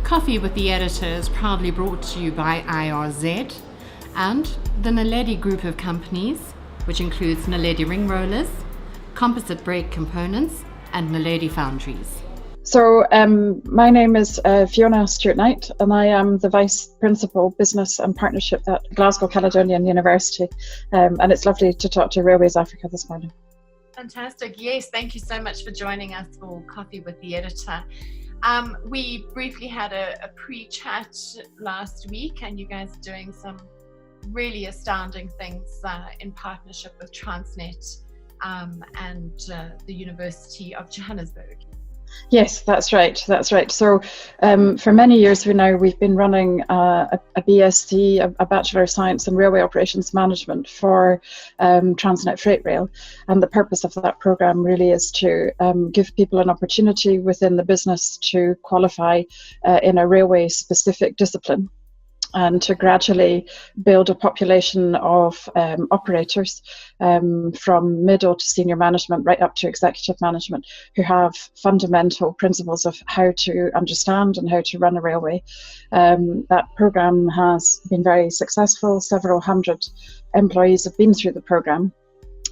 Coffee with the Editor is proudly brought to you by IRZ and the Naledi Group of companies, which includes Naledi Ring Rollers, Composite Brake Components, and Naledi Foundries. So my name is Fiona Stewart-Knight, and I am the Vice Principal Business and Partnership at Glasgow Caledonian University. And it's lovely to talk to Railways Africa this morning. Fantastic. Yes, thank you so much for joining us for Coffee with the Editor. We briefly had a pre-chat last week, and you guys are doing some really astounding things in partnership with Transnet and the University of Johannesburg. Yes, that's right. So for many years we've been running a BSc, a Bachelor of Science in Railway Operations Management for Transnet Freight Rail. And the purpose of that programme really is to give people an opportunity within the business to qualify in a railway specific discipline, and to gradually build a population of operators from middle to senior management right up to executive management who have fundamental principles of how to understand and how to run a railway. That programme has been very successful. Several hundred employees have been through the programme.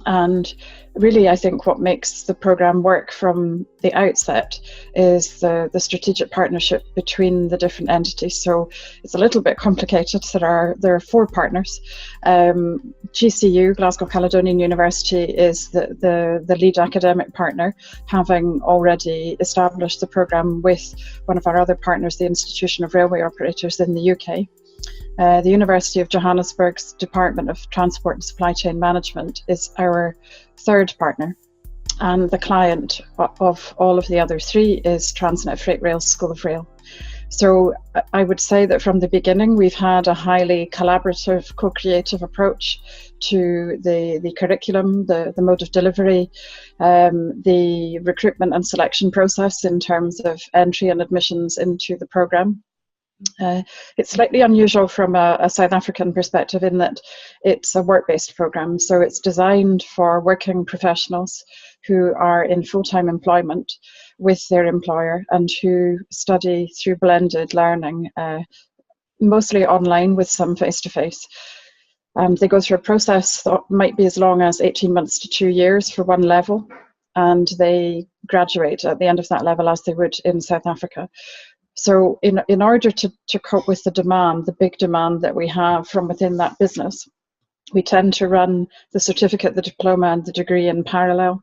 And really, I think what makes the programme work from the outset is the strategic partnership between the different entities. So it's a little bit complicated. There are four partners. GCU, Glasgow Caledonian University, is the lead academic partner, having already established the programme with one of our other partners, the Institution of Railway Operators in the UK. The University of Johannesburg's Department of Transport and Supply Chain Management is our third partner, and the client of all of the other three is Transnet Freight Rail's School of Rail. So I would say that from the beginning we've had a highly collaborative, co-creative approach to the curriculum, the mode of delivery, the recruitment and selection process in terms of entry and admissions into the programme. It's slightly unusual from a South African perspective in that it's a work-based programme, so it's designed for working professionals who are in full-time employment with their employer and who study through blended learning, mostly online with some face-to-face. They go through a process that might be as long as 18 months to 2 years for one level, and they graduate at the end of that level as they would in South Africa. So in order to cope with the big demand that we have from within that business, we tend to run the certificate, the diploma and the degree in parallel.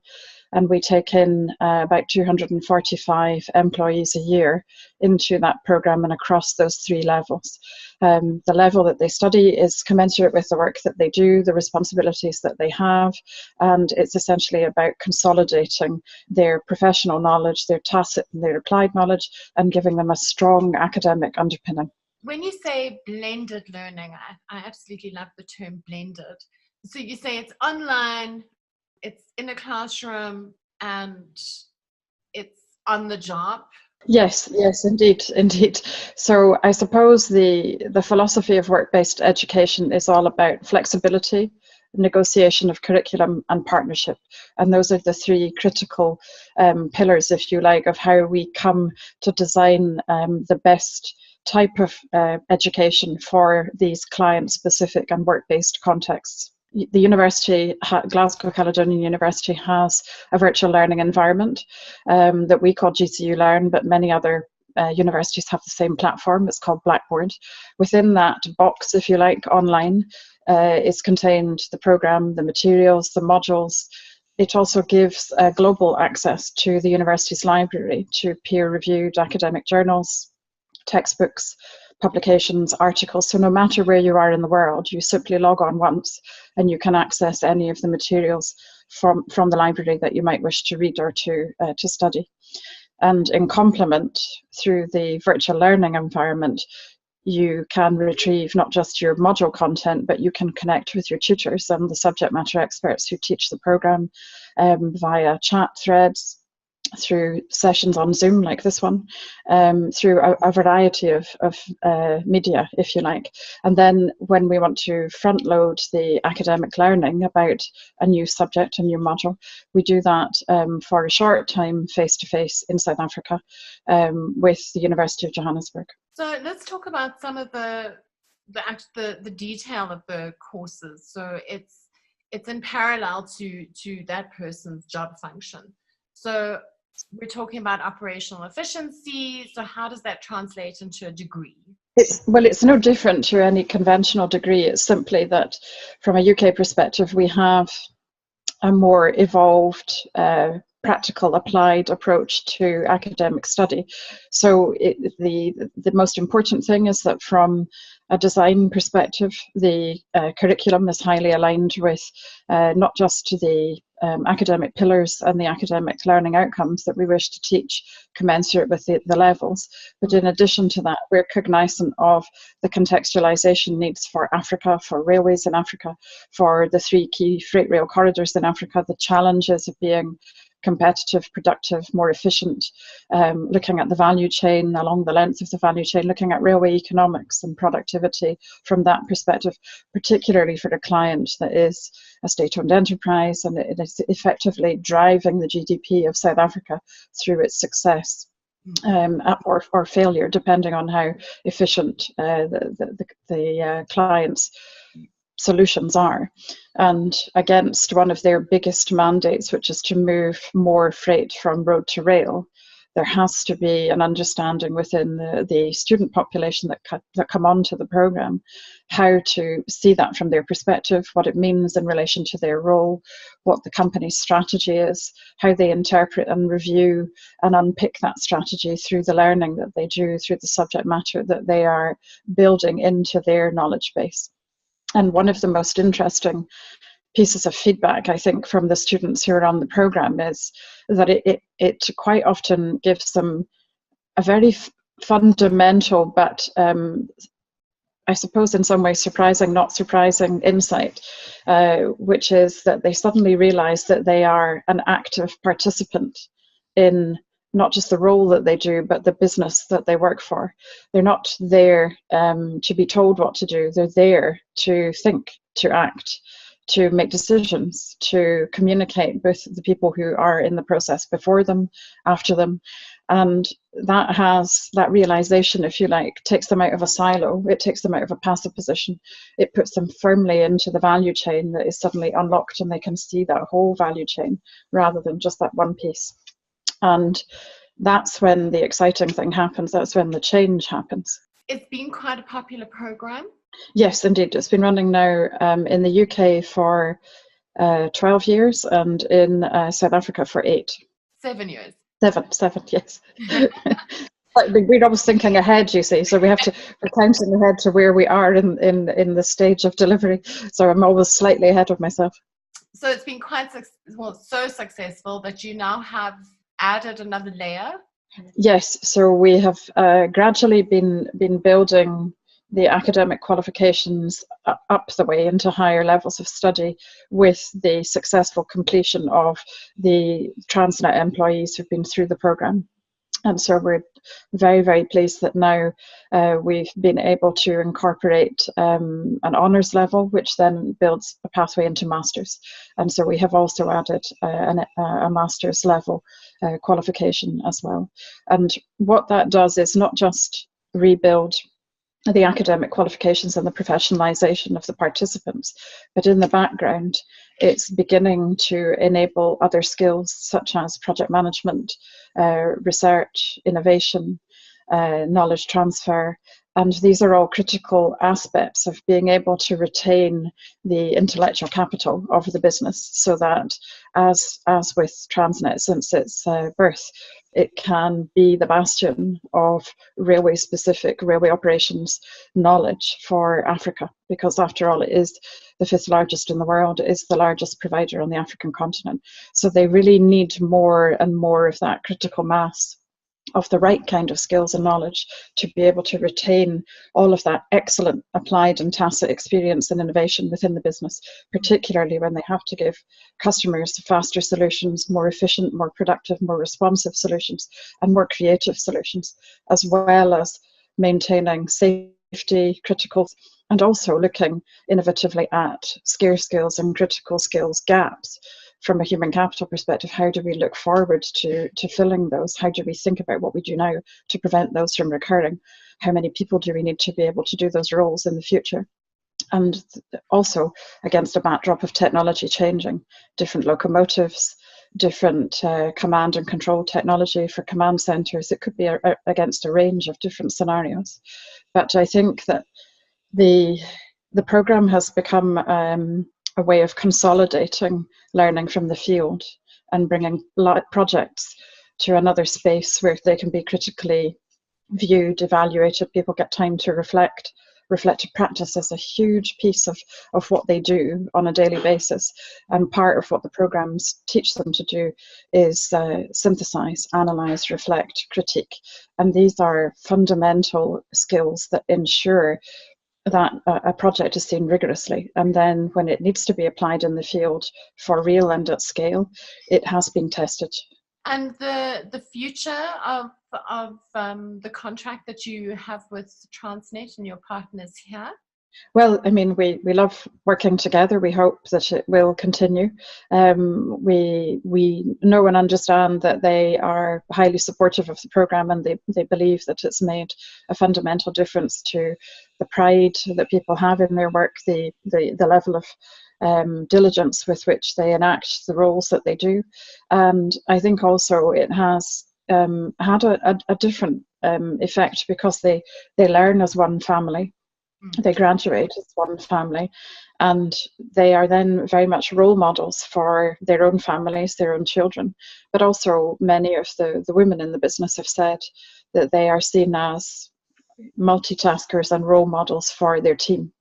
And we take in about 245 employees a year into that programme and across those three levels. The level that they study is commensurate with the work that they do, the responsibilities that they have, and it's essentially about consolidating their professional knowledge, their tacit and their applied knowledge, and giving them a strong academic underpinning. When you say blended learning, I absolutely love the term blended. So you say it's online, it's in a classroom, and it's on the job? Yes, indeed. So I suppose the philosophy of work-based education is all about flexibility, negotiation of curriculum and partnership. And those are the three critical pillars, if you like, of how we come to design the best type of education for these client-specific and work-based contexts. The university, Glasgow Caledonian University, has a virtual learning environment that we call GCU Learn, but many other universities have the same platform. It's called Blackboard. Within that box, if you like, online, is contained the programme, the materials, the modules. It also gives global access to the university's library, to peer-reviewed academic journals, textbooks, publications, articles. So no matter where you are in the world, you simply log on once and you can access any of the materials from the library that you might wish to read or to study. And in complement, through the virtual learning environment, you can retrieve not just your module content, but you can connect with your tutors and the subject matter experts who teach the programme via chat threads, through sessions on Zoom like this one, through a variety of media, if you like. And then when we want to front load the academic learning about a new subject, a new module, we do that for a short time face-to-face in South Africa with the University of Johannesburg. So let's talk about some of the detail of the courses. So it's in parallel to that person's job function. So we're talking about operational efficiency. So how does that translate into a degree? It's no different to any conventional degree. It's simply that from a UK perspective, we have a more evolved, practical, applied approach to academic study. So the most important thing is that from a design perspective, the curriculum is highly aligned with not just the academic pillars and the academic learning outcomes that we wish to teach commensurate with the levels, but in addition to that, we're cognizant of the contextualization needs for Africa, for railways in Africa, for the 3 key freight rail corridors in Africa, the challenges of being competitive, productive, more efficient, looking at the value chain along the length of the value chain, looking at railway economics and productivity from that perspective, particularly for a client that is a state-owned enterprise and it is effectively driving the GDP of South Africa through its success. Or failure, depending on how efficient the client's solutions are, and against one of their biggest mandates, which is to move more freight from road to rail, there has to be an understanding within the student population that come onto the programme how to see that from their perspective, what it means in relation to their role, what the company's strategy is, how they interpret and review and unpick that strategy through the learning that they do, through the subject matter that they are building into their knowledge base. And one of the most interesting pieces of feedback, I think, from the students who are on the programme is that it quite often gives them a very fundamental, but I suppose in some ways surprising, not surprising insight, which is that they suddenly realise that they are an active participant in not just the role that they do, but the business that they work for. They're not there to be told what to do. They're there to think, to act, to make decisions, to communicate with the people who are in the process before them, after them. And that realization, if you like, takes them out of a silo. It takes them out of a passive position. It puts them firmly into the value chain that is suddenly unlocked, and they can see that whole value chain rather than just that one piece. And that's when the exciting thing happens. That's when the change happens. It's been quite a popular program. Yes, indeed. It's been running now in the UK for 12 years and in South Africa for 8. 7 years. Seven, yes. We're always thinking ahead, you see, so we're counting ahead to where we are in the stage of delivery. So I'm always slightly ahead of myself. So it's been so successful that you now have added another layer? Yes, so we have gradually been building the academic qualifications up the way into higher levels of study with the successful completion of the Transnet employees who've been through the programme. And so we're very, very pleased that now we've been able to incorporate an honours level, which then builds a pathway into masters. And so we have also added a master's level qualification as well. And what that does is not just rebuild the academic qualifications and the professionalisation of the participants, but in the background, it's beginning to enable other skills such as project management, research, innovation, knowledge transfer, and these are all critical aspects of being able to retain the intellectual capital of the business, so that as with Transnet since its birth, it can be the bastion of railway-specific railway operations knowledge for Africa, because after all, it is the 5th largest in the world, it is the largest provider on the African continent. So they really need more and more of that critical mass of the right kind of skills and knowledge to be able to retain all of that excellent applied and tacit experience and innovation within the business, particularly when they have to give customers faster solutions, more efficient, more productive, more responsive solutions, and more creative solutions, as well as maintaining safety, critical, and also looking innovatively at scarce skills and critical skills gaps. From a human capital perspective, how do we look forward to filling those? How do we think about what we do now to prevent those from recurring? How many people do we need to be able to do those roles in the future? And also against a backdrop of technology changing, different locomotives, different command and control technology for command centres. It could be against a range of different scenarios. But I think that the programme has become a way of consolidating learning from the field and bringing projects to another space where they can be critically viewed, evaluated, people get time to reflect. Reflective practice is a huge piece of what they do on a daily basis, and part of what the programs teach them to do is synthesize, analyze, reflect, critique, and these are fundamental skills that ensure that a project is seen rigorously, and then when it needs to be applied in the field for real and at scale, it has been tested. And the future of the contract that you have with Transnet and your partners here? Well, I mean, we love working together. We hope that it will continue. We know and understand that they are highly supportive of the programme, and they believe that it's made a fundamental difference to the pride that people have in their work, the level of diligence with which they enact the roles that they do. And I think also it has had a different effect because they learn as one family. They graduate as one family, and they are then very much role models for their own families, their own children. But also many of the women in the business have said that they are seen as multitaskers and role models for their team.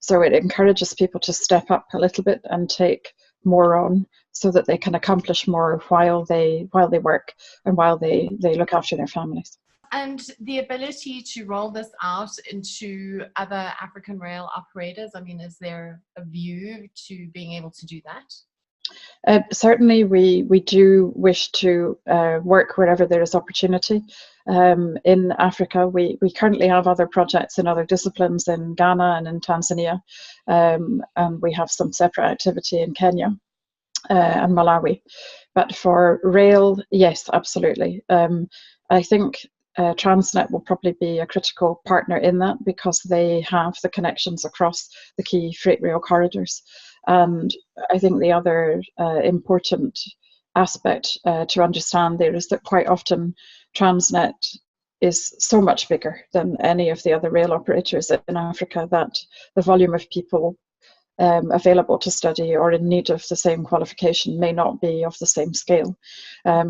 So it encourages people to step up a little bit and take more on so that they can accomplish more while they work and while they look after their families. And the ability to roll this out into other African rail operators, I mean, is there a view to being able to do that? Certainly, we do wish to work wherever there is opportunity. In Africa, we currently have other projects in other disciplines in Ghana and in Tanzania, and we have some separate activity in Kenya and Malawi. But for rail, yes, absolutely. I think Transnet will probably be a critical partner in that because they have the connections across the key freight rail corridors. And I think the other important aspect to understand there is that quite often Transnet is so much bigger than any of the other rail operators in Africa that the volume of people available to study or in need of the same qualification may not be of the same scale.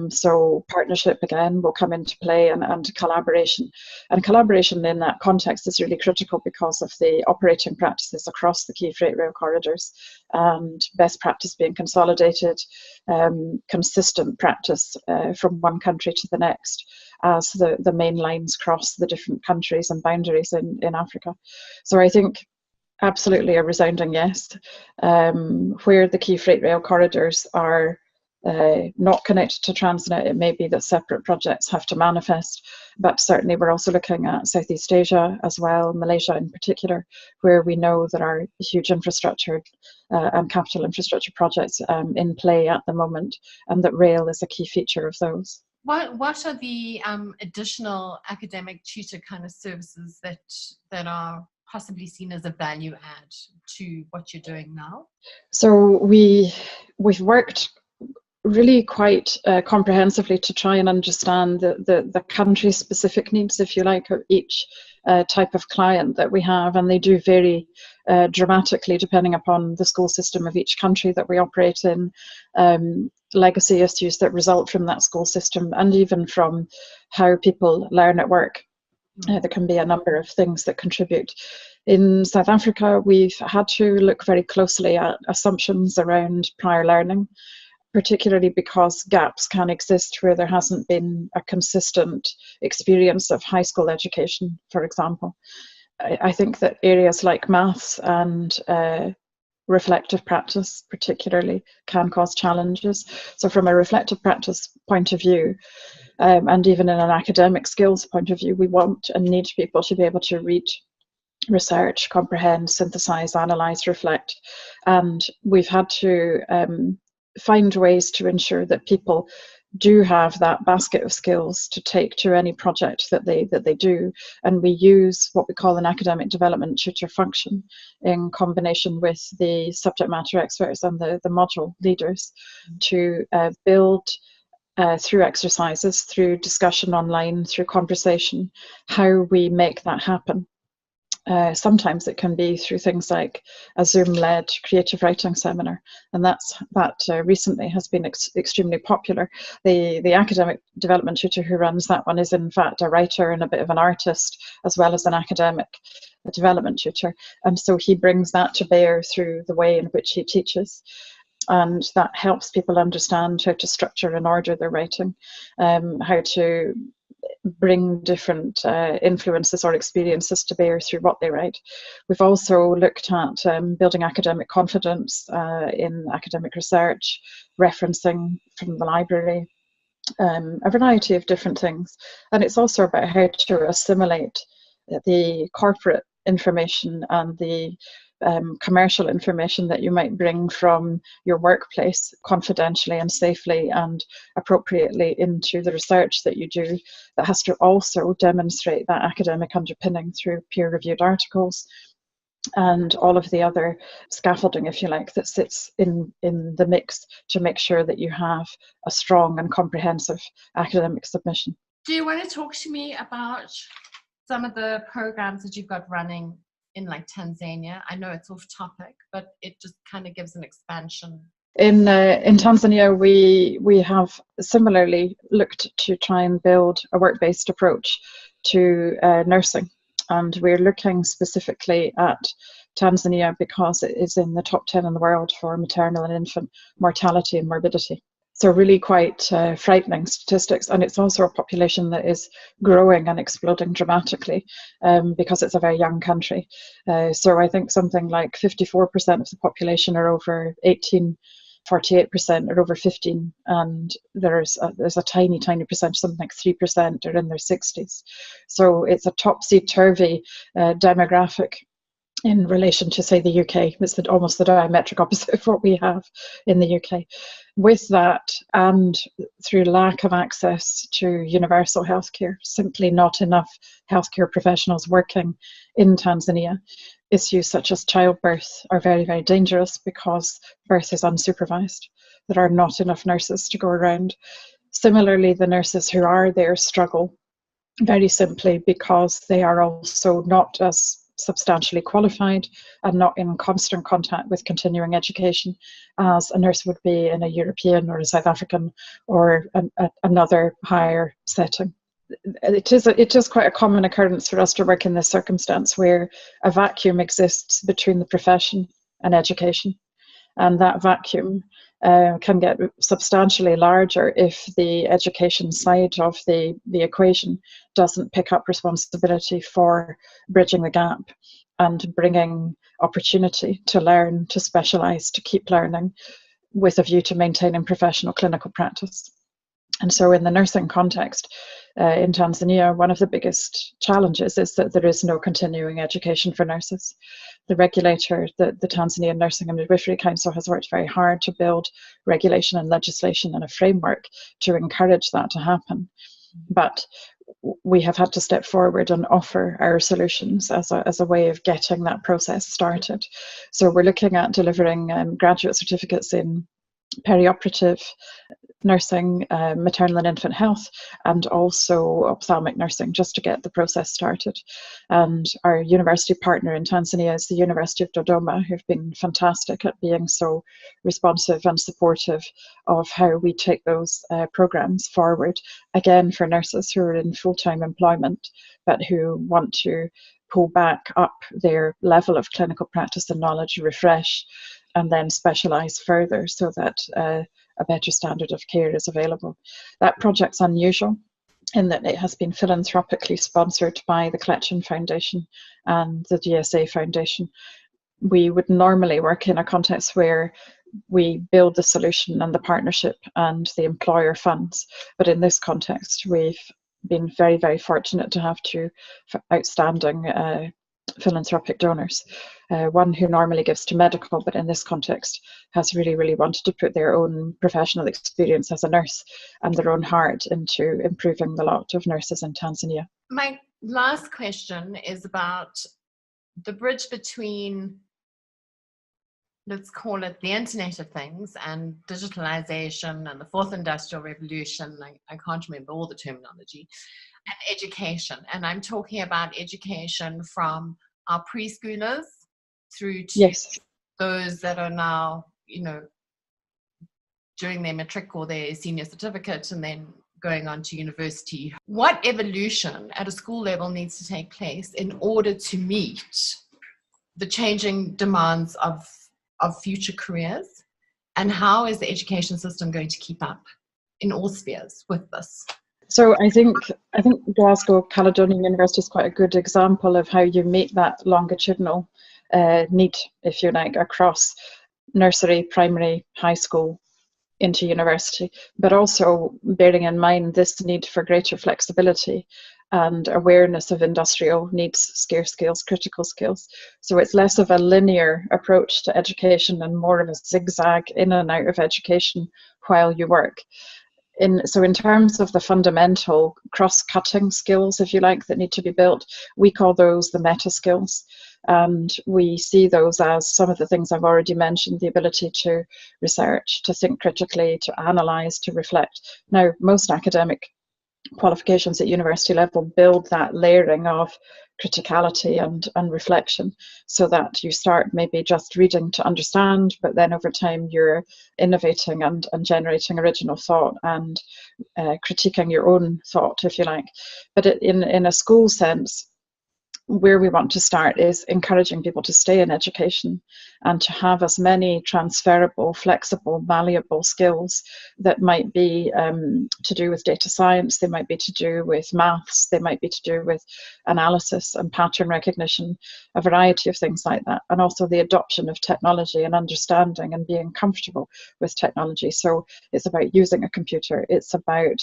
So partnership again will come into play, and collaboration. And collaboration in that context is really critical because of the operating practices across the key freight rail corridors and best practice being consolidated, consistent practice from one country to the next as the main lines cross the different countries and boundaries in Africa. So I think absolutely a resounding yes. Where the key freight rail corridors are not connected to Transnet, it may be that separate projects have to manifest, but certainly we're also looking at Southeast Asia as well, Malaysia in particular, where we know there are huge infrastructure and capital infrastructure projects in play at the moment, and that rail is a key feature of those. What are the additional academic tutor kind of services that are possibly seen as a value add to what you're doing now? So we've worked really quite comprehensively to try and understand the country specific needs, if you like, of each type of client that we have, and they do vary dramatically depending upon the school system of each country that we operate in, legacy issues that result from that school system, and even from how people learn at work. There can be a number of things that contribute. In South Africa, we've had to look very closely at assumptions around prior learning particularly because gaps can exist where there hasn't been a consistent experience of high school education, for example. I think that areas like maths and reflective practice particularly can cause challenges. So from a reflective practice point of view, and even in an academic skills point of view, we want and need people to be able to read, research, comprehend, synthesize, analyze, reflect. And we've had to find ways to ensure that people do have that basket of skills to take to any project that they do, and we use what we call an academic development tutor function in combination with the subject matter experts and the module leaders to build through exercises, through discussion online, through conversation, how we make that happen. Sometimes it can be through things like a Zoom-led creative writing seminar, and that recently has been extremely popular. The academic development tutor who runs that one is in fact a writer and a bit of an artist, as well as an academic development tutor, and so he brings that to bear through the way in which he teaches. And that helps people understand how to structure and order their writing, how to bring different influences or experiences to bear through what they write. We've also looked at building academic confidence in academic research, referencing from the library, a variety of different things. And it's also about how to assimilate the corporate information and the commercial information that you might bring from your workplace confidentially and safely and appropriately into the research that you do, that has to also demonstrate that academic underpinning through peer-reviewed articles and all of the other scaffolding, if you like, that sits in the mix to make sure that you have a strong and comprehensive academic submission. Do you want to talk to me about some of the programs that you've got running in like Tanzania? I know it's off topic, but it just kind of gives an expansion. In Tanzania, we have similarly looked to try and build a work-based approach to nursing, and we're looking specifically at Tanzania because it is in the top 10 in the world for maternal and infant mortality and morbidity. So really quite frightening statistics, and it's also a population that is growing and exploding dramatically because it's a very young country. So I think something like 54% of the population are over 18, 48% are over 15, and there's a tiny percentage, something like 3% are in their 60s. So it's a topsy-turvy demographic in relation to, say, the UK. It's almost the diametric opposite of what we have in the UK. With that, and through lack of access to universal healthcare, simply not enough healthcare professionals working in Tanzania, issues such as childbirth are very, very dangerous because birth is unsupervised. There are not enough nurses to go around. Similarly, the nurses who are there struggle very simply because they are also not as substantially qualified and not in constant contact with continuing education as a nurse would be in a European or a South African or another higher setting. It is quite a common occurrence for us to work in this circumstance where a vacuum exists between the profession and education, and that vacuum can get substantially larger if the education side of the equation doesn't pick up responsibility for bridging the gap and bringing opportunity to learn, to specialise, to keep learning with a view to maintaining professional clinical practice. And so in the nursing context in Tanzania, one of the biggest challenges is that there is no continuing education for nurses. The regulator, the Tanzanian Nursing and Midwifery Council, has worked very hard to build regulation and legislation and a framework to encourage that to happen. But we have had to step forward and offer our solutions as a way of getting that process started. So we're looking at delivering graduate certificates in perioperative nursing, maternal and infant health, and also ophthalmic nursing, just to get the process started. And our university partner in Tanzania is the University of Dodoma, who've been fantastic at being so responsive and supportive of how we take those programs forward, again for nurses who are in full-time employment but who want to pull back up their level of clinical practice and knowledge, refresh, and then specialise further so that a better standard of care is available. That project's unusual in that it has been philanthropically sponsored by the Collection Foundation and the GSA Foundation. We would normally work in a context where we build the solution and the partnership and the employer funds. But in this context, we've been very, very fortunate to have two outstanding philanthropic donors. One who normally gives to medical, but in this context has really, really wanted to put their own professional experience as a nurse and their own heart into improving the lot of nurses in Tanzania. My last question is about the bridge between, let's call it the Internet of Things and digitalization and the fourth industrial revolution. I can't remember all the terminology, and education. And I'm talking about education from our preschoolers through to Yes. those that are now, doing their matric or their senior certificate and then going on to university. What evolution at a school level needs to take place in order to meet the changing demands of future careers, and how is the education system going to keep up in all spheres with this? So I think Glasgow Caledonian University is quite a good example of how you meet that longitudinal need, if you like, across nursery, primary, high school, into university, but also bearing in mind this need for greater flexibility and awareness of industrial needs, scarce skills, critical skills. So it's less of a linear approach to education and more of a zigzag in and out of education while you work. So in terms of the fundamental cross-cutting skills, if you like, that need to be built, we call those the meta skills. And we see those as some of the things I've already mentioned, the ability to research, to think critically, to analyse, to reflect. Now, most academic qualifications at university level build that layering of criticality and reflection, so that you start maybe just reading to understand, but then over time you're innovating and generating original thought and critiquing your own thought, if you like. But in a school sense, where we want to start is encouraging people to stay in education and to have as many transferable, flexible, malleable skills that might be to do with data science, they might be to do with maths, they might be to do with analysis and pattern recognition, a variety of things like that, and also the adoption of technology and understanding and being comfortable with technology. So it's about using a computer, it's about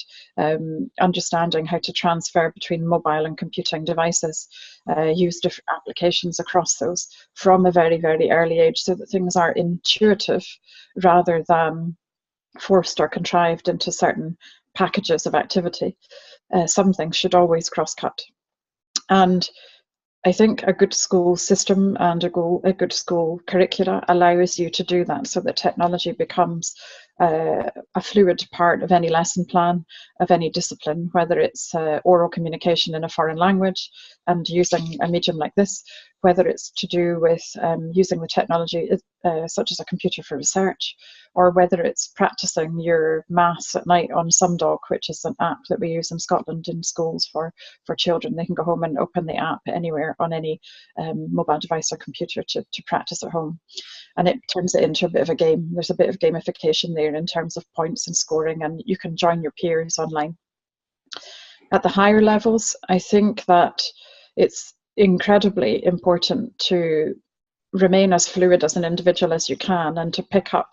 understanding how to transfer between mobile and computing devices, use different applications across those from a very, very early age, so that things are intuitive rather than forced or contrived into certain packages of activity. Some things should always cross-cut. And I think a good school system and a good school curricula allows you to do that, so that technology becomes a fluid part of any lesson plan, of any discipline, whether it's oral communication in a foreign language and using a medium like this, whether it's to do with using the technology such as a computer for research, or whether it's practicing your maths at night on Sumdog, which is an app that we use in Scotland in schools for children. They can go home and open the app anywhere on any mobile device or computer to practice at home. And it turns it into a bit of a game. There's a bit of gamification there in terms of points and scoring, and you can join your peers online. At the higher levels, I think that it's incredibly important to remain as fluid as an individual as you can, and to pick up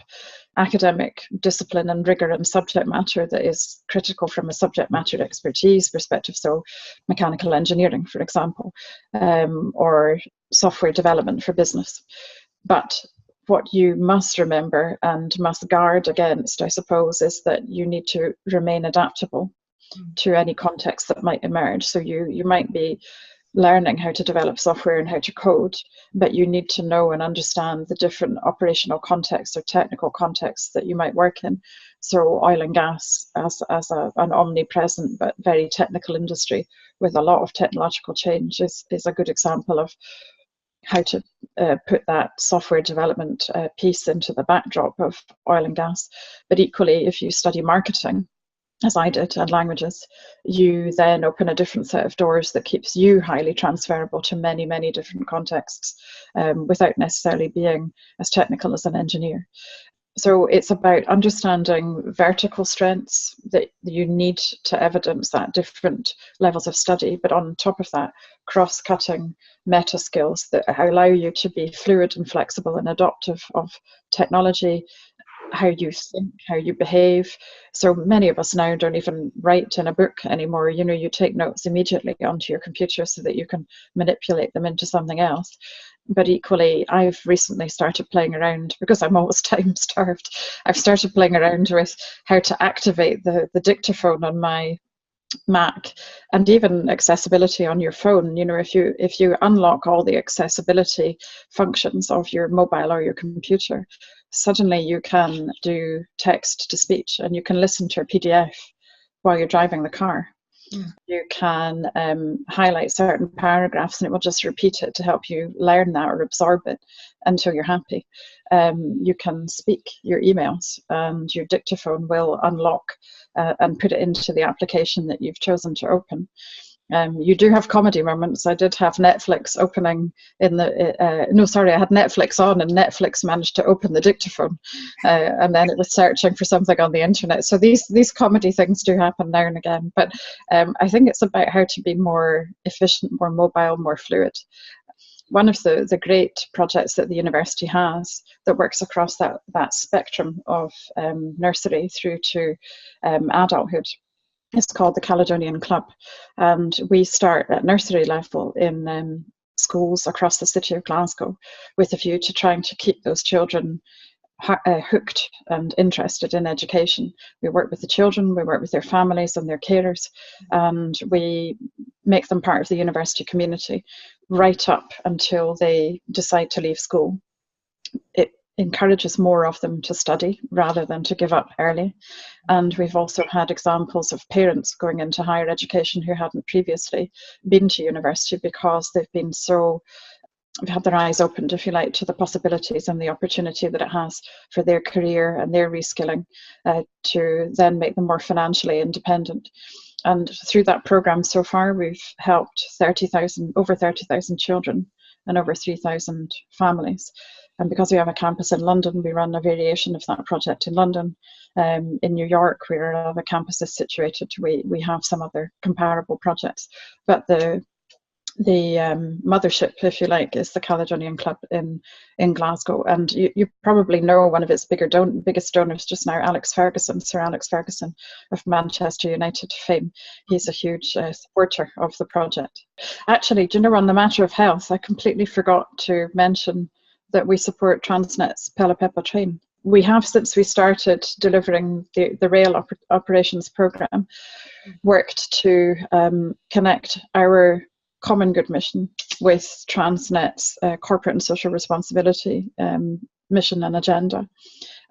academic discipline and rigor and subject matter that is critical from a subject matter expertise perspective. So mechanical engineering, for example, or software development for business. But what you must remember and must guard against, I suppose, is that you need to remain adaptable to any context that might emerge. So you might be learning how to develop software and how to code, but you need to know and understand the different operational contexts or technical contexts that you might work in. So oil and gas as an omnipresent but very technical industry with a lot of technological change is a good example of how to put that software development piece into the backdrop of oil and gas. But equally, if you study marketing, as I did, and languages, you then open a different set of doors that keeps you highly transferable to many, many different contexts without necessarily being as technical as an engineer. So it's about understanding vertical strengths that you need to evidence that different levels of study, but on top of that, cross-cutting meta skills that allow you to be fluid and flexible and adaptive of technology, how you think, how you behave. So many of us now don't even write in a book anymore. You know, you take notes immediately onto your computer so that you can manipulate them into something else. But equally, I've recently started playing around, because I'm always time starved, I've started playing around with how to activate the dictaphone on my Mac, and even accessibility on your phone. You know, if you unlock all the accessibility functions of your mobile or your computer, suddenly you can do text to speech, and you can listen to a PDF while you're driving the car. You can highlight certain paragraphs and it will just repeat it to help you learn that or absorb it until you're happy. You can speak your emails and your dictaphone will unlock and put it into the application that you've chosen to open. You do have comedy moments. I did have Netflix opening in the, I had Netflix on and Netflix managed to open the dictaphone and then it was searching for something on the internet. So these comedy things do happen now and again, but I think it's about how to be more efficient, more mobile, more fluid. One of the great projects that the university has that works across that spectrum of nursery through to adulthood, it's called the Caledonian Club, and we start at nursery level in schools across the city of Glasgow with a view to trying to keep those children hooked and interested in education. We work with the children, we work with their families and their carers, and we make them part of the university community right up until they decide to leave school. It encourages more of them to study rather than to give up early. And we've also had examples of parents going into higher education who hadn't previously been to university because they've had their eyes opened, if you like, to the possibilities and the opportunity that it has for their career and their reskilling to then make them more financially independent. And through that programme so far, we've helped over 30,000 children and over 3,000 families. And because we have a campus in London, we run a variation of that project in London. In New York, where another campus is situated, we have some other comparable projects. But the mothership, if you like, is the Caledonian Club in Glasgow. And you probably know one of its biggest donors just now, Sir Alex Ferguson of Manchester United fame. He's a huge supporter of the project. Actually, do you know, on the matter of health, I completely forgot to mention that we support Transnet's Phelophepa train. We have, since we started delivering the rail operations programme, worked to connect our common good mission with Transnet's corporate and social responsibility mission and agenda.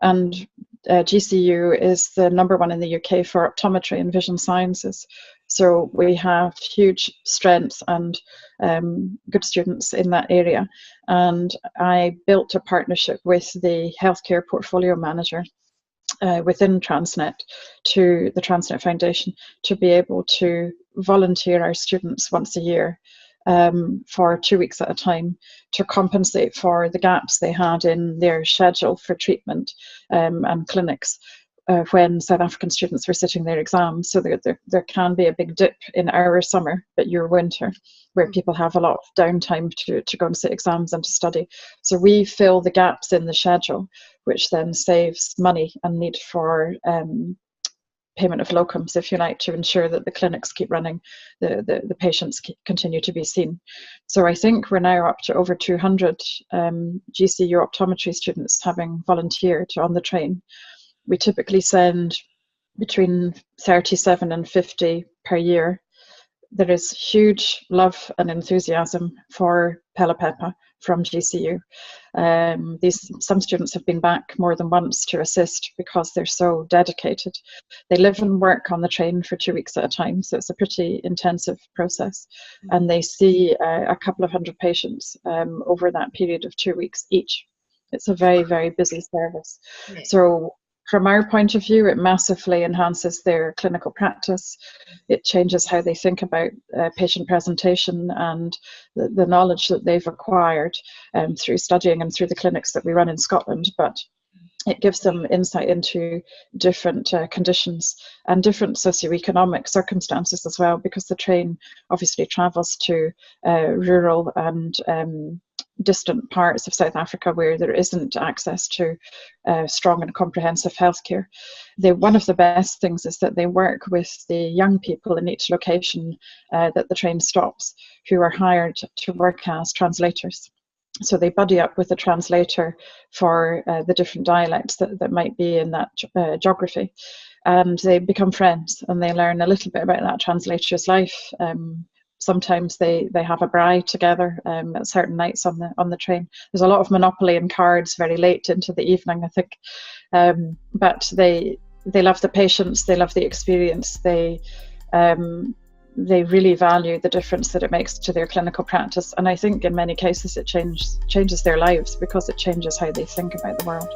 And GCU is the #1 in the UK for optometry and vision sciences. So we have huge strengths and good students in that area. And I built a partnership with the healthcare portfolio manager within Transnet, to the Transnet Foundation, to be able to volunteer our students once a year for 2 weeks at a time to compensate for the gaps they had in their schedule for treatment and clinics when South African students were sitting their exams. So there can be a big dip in our summer, but your winter, where people have a lot of downtime to go and sit exams and to study. So we fill the gaps in the schedule, which then saves money and need for payment of locums, if you like, to ensure that the clinics keep running, the patients continue to be seen. So I think we're now up to over 200 GCU optometry students having volunteered on the train. We typically send between 37 and 50 per year. There is huge love and enthusiasm for Phelophepa from GCU. Some students have been back more than once to assist because they're so dedicated. They live and work on the train for 2 weeks at a time, so it's a pretty intensive process. And they see a couple of hundred patients over that period of 2 weeks each. It's a very, very busy service. So from our point of view, it massively enhances their clinical practice. It changes how they think about patient presentation and the knowledge that they've acquired through studying and through the clinics that we run in Scotland. But it gives them insight into different conditions and different socioeconomic circumstances as well, because the train obviously travels to rural and distant parts of South Africa where there isn't access to strong and comprehensive healthcare. One of the best things is that they work with the young people in each location that the train stops, who are hired to work as translators. So they buddy up with a translator for the different dialects that might be in that geography, and they become friends and they learn a little bit about that translator's life. Sometimes they have a braai together at certain nights on the train. There's a lot of Monopoly and cards very late into the evening, I think, but they love the patients, they love the experience, they really value the difference that it makes to their clinical practice. And I think in many cases it changes their lives, because it changes how they think about the world.